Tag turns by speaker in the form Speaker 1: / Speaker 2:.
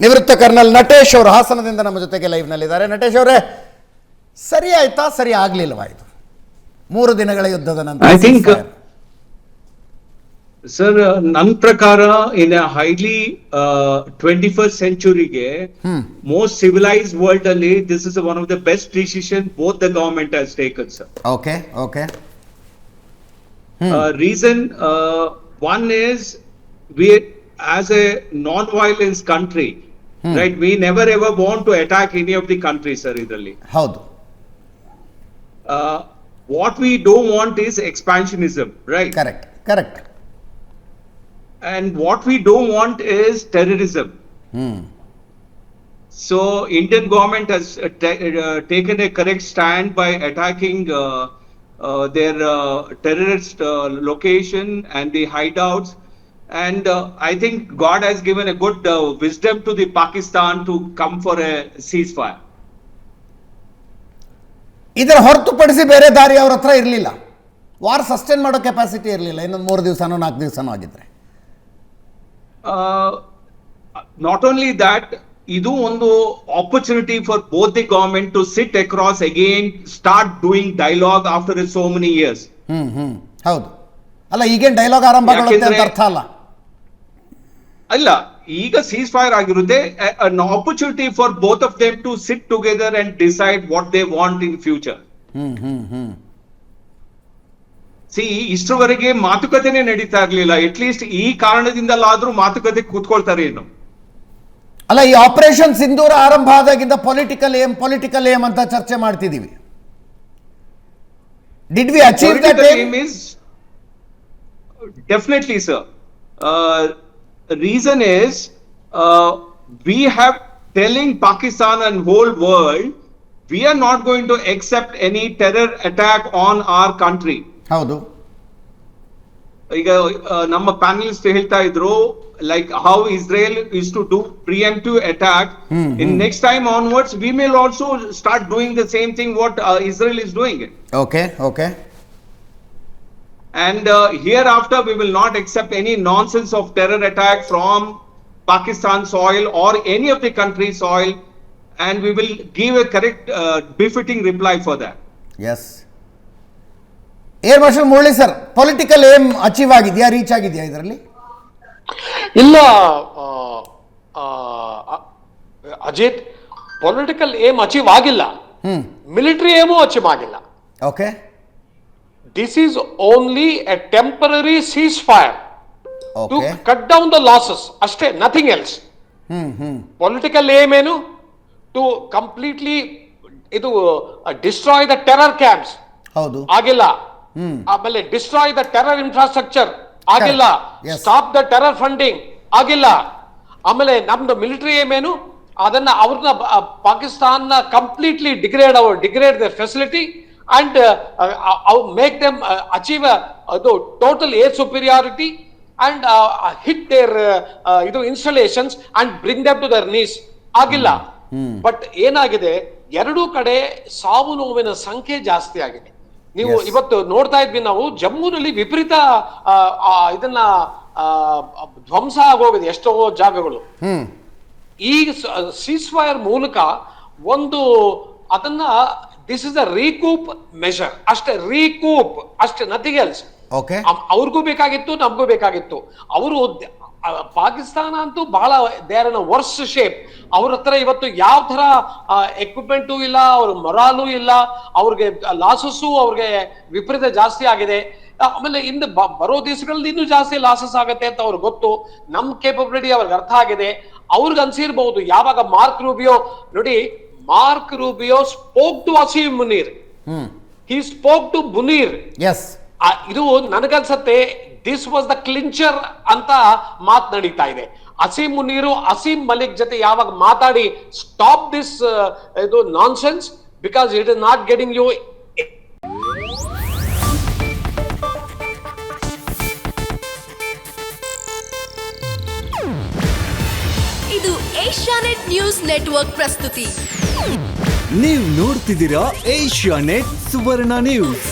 Speaker 1: ನಿವೃತ್ತ ಕರ್ನಲ್ ನಟೇಶ್ ಅವರು ಹಾಸನದಿಂದ ನಮ್ಮ ಜೊತೆಗೆ ಲೈವ್ನಲ್ಲಿದ್ದಾರೆ. ನಟೇಶ್ ಅವರೇ, ಸರಿ ಆಯ್ತಾ, ಸರಿ ಆಗಲಿಲ್ವಾ ಇದು 3 ದಿನಗಳ ಯುದ್ಧದ ನಂತರ?
Speaker 2: ಐ ಥಿಂಕ್ ಸರ್, ನನ್ನ ಪ್ರಕಾರ ಇನ್ ಅ ಹೈಲಿ 21st ಸೆಂಚುರಿಗೆ ಮೋಸ್ಟ್ ಸಿವಿಲೈಸ್ಡ್ ವರ್ಲ್ಡ್ ಅಲ್ಲಿ this is one of the best decision both the government has taken, sir.
Speaker 1: Okay okay.
Speaker 2: Reason one is, we as a non-violence country, right, we never ever want to attack any of the countries, sir. Idalli
Speaker 1: ಹೌದು.
Speaker 2: What we don't want is expansionism, right?
Speaker 1: Correct.
Speaker 2: And what we don't want is terrorism. So Indian government has taken a correct stand by attacking their terrorist location and the hideouts, and I think God has given a good wisdom to the Pakistan to come for a ceasefire.
Speaker 1: ಇದರ ಹೊರತುಪಡಿಸಿ ಬೇರೆ ದಾರಿ ಅವ್ರ ಹತ್ರ ಇರಲಿಲ್ಲ. War sustain ಮಾಡೋ capacity ಇರಲಿಲ್ಲ. ಇನ್ನೊಂದು 3 ದಿವಸನೋ 4 ದಿವಸನೋ ಆಗಿದ್ರೆ.
Speaker 2: Not only that, idu ಒಂದು opportunity for both the government to sit across again, start doing dialogue after so many years.
Speaker 1: ಹೌದು. ಅಲ್ಲ, ಈಗೇನು ಡೈಲಾಗ್ ಆರಂಭ ಆಗುತ್ತೆ ಅಂತ ಅರ್ಥ ಅಲ್ಲ.
Speaker 2: ಅಲ್ಲ, ಈಗ ಸೀಸ್ ಫೈರ್ ಆಗಿರುತ್ತೆ, an opportunity for both of them to sit together and decide what they want in future. See, ಇಷ್ಟರವರೆಗೆ ಮಾತುಕತೆನೇ ನಡೀತಾ ಇರ್ಲಿಲ್ಲ. ಅಟ್ಲೀಸ್ಟ್ ಈ ಕಾರಣದಿಂದಲಾದ್ರೂ ಮಾತುಕತೆ ಕೂತ್ಕೊಳ್ತಾರೆ ಏನು.
Speaker 1: ಅಲ್ಲ, ಈ ಆಪರೇಷನ್ ಸಿಂಧೂರ ಆರಂಭ ಆದಾಗಿಂದ ಪೊಲಿಟಿಕಲ್ ಏಮ್ ಅಂತ ಚರ್ಚೆ ಮಾಡ್ತಿದೀವಿ. Did we achieve that aim?
Speaker 2: Definitely, sir. Reason is, we have telling Pakistan and whole world, we are not going to accept any terror attack on our country.
Speaker 1: ಹೌದು.
Speaker 2: ಈಗ ನಮ್ಮ panellist ಹೇಳ್ತಾ ಇದ್ರು, like how Israel is to do preemptive attack. In next time onwards, we may also start doing the same thing what Israel is doing.
Speaker 1: Okay.
Speaker 2: And hereafter we will not accept any nonsense of terror attack from Pakistan soil or any of the country's soil, and we will give a correct befitting reply for that.
Speaker 1: Yes. Air marshal Murali sir, political aim achieve ಆಗಿದೆಯಾ, reach ಆಗಿದೆಯಾ ಇದರಲ್ಲಿ?
Speaker 3: ಇಲ್ಲ Ajit, political aim achieve ಆಗಿಲ್ಲ, military aim achieve ಆಗಿಲ್ಲ.
Speaker 1: Okay.
Speaker 3: This is only a temporary ceasefire to cut down the losses. Ashte, nothing else. Political aim ಏನು? To completely destroy the terror camps.
Speaker 1: ಹೌದು.
Speaker 3: ಆಗಿಲ್ಲ. ಆಮೇಲೆ destroy the terror infrastructure. ಆಗಿಲ್ಲ. Stop the terror funding. ಆಗಿಲ್ಲ. ಆಮೇಲೆ ನಮ್ದು military aim ಏನು? ಅದನ್ನ ಅವ್ರನ್ನ Pakistan completely degrade their facility and make them achieve total air superiority and hit their installations and bring them to their knees. ಆಗಿಲ್ಲ. But ಏನಾಗಿದೆ, ಎರಡೂ ಕಡೆ ಸಾವು ನೋವಿನ ಸಂಖ್ಯೆ ಜಾಸ್ತಿ ಆಗಿದೆ. ನೀವು ಇವತ್ತು ನೋಡ್ತಾ ಇದ್ವಿ, ನಾವು ಜಮ್ಮುನಲ್ಲಿ ವಿಪರೀತ ಇದನ್ನ ಧ್ವಂಸ ಆಗೋಗಿದೆ ಎಷ್ಟೋ ಜಾಗಗಳು. ಈ ಸೀಸ್ ಫೈರ್ ಮೂಲಕ ಒಂದು ಅದನ್ನ this is a recoup measure, ಅಷ್ಟೇ, ನಥಿಂಗ್ ಎಲ್ಸ್. ಅವ್ರಿಗೂ ಬೇಕಾಗಿತ್ತು, ನಮಗೂ ಬೇಕಾಗಿತ್ತು. ಅವರು ಪಾಕಿಸ್ತಾನ ಅಂತೂ ಬಹಳ they are in a worse shape. ಅವ್ರ ಹತ್ರ ಇವತ್ತು ಯಾವ ತರ ಎಕ್ವಿಪ್ಮೆಂಟು ಇಲ್ಲ, ಅವ್ರ ಮೊರಾಲು ಇಲ್ಲ, ಅವ್ರಿಗೆ ಲಾಸಸ್ಸು ಅವ್ರಿಗೆ ವಿಪರೀತ ಜಾಸ್ತಿ ಆಗಿದೆ. ಆಮೇಲೆ ಇನ್ನು ಬರೋ ದಿವಸಗಳಲ್ಲಿ ಇನ್ನೂ ಜಾಸ್ತಿ ಲಾಸಸ್ ಆಗುತ್ತೆ ಅಂತ ಅವ್ರಿಗೆ ಗೊತ್ತು. ನಮ್ ಕೇಪಬಿಲಿಟಿ ಅವ್ರಿಗೆ ಅರ್ಥ ಆಗಿದೆ. ಅವ್ರಿಗೆ ಅನ್ಸಿರ್ಬಹುದು, ಯಾವಾಗ mark Rubio spoke to Asim Munir. He spoke to Munir.
Speaker 1: Yes.
Speaker 3: ಇದು ನನಗನ್ಸತ್ತೆ ದಿಸ್ ವಾಸ್ ದ ಕ್ಲಿಂಚರ್ ಅಂತ ಮಾತು ನಡೀತಾ ಇದೆ. ಅಸೀಂ ಮುನೀರು ಅಸೀಂ ಮಲಿಕ್ ಜೊತೆ ಯಾವಾಗ ಮಾತಾಡಿ ಸ್ಟಾಪ್ ದಿಸ್ ಇದು nonsense, because it is not getting you.
Speaker 4: ಇದು ಏಷ್ಯಾನೆಟ್ ನ್ಯೂಸ್ ನೆಟ್ವರ್ಕ್ ಪ್ರಸ್ತುತಿ.
Speaker 5: ನೀವು ನೋಡ್ತಿದ್ದೀರಾ ಏಷ್ಯಾನೆಟ್ ಸುವರ್ಣ ನ್ಯೂಸ್.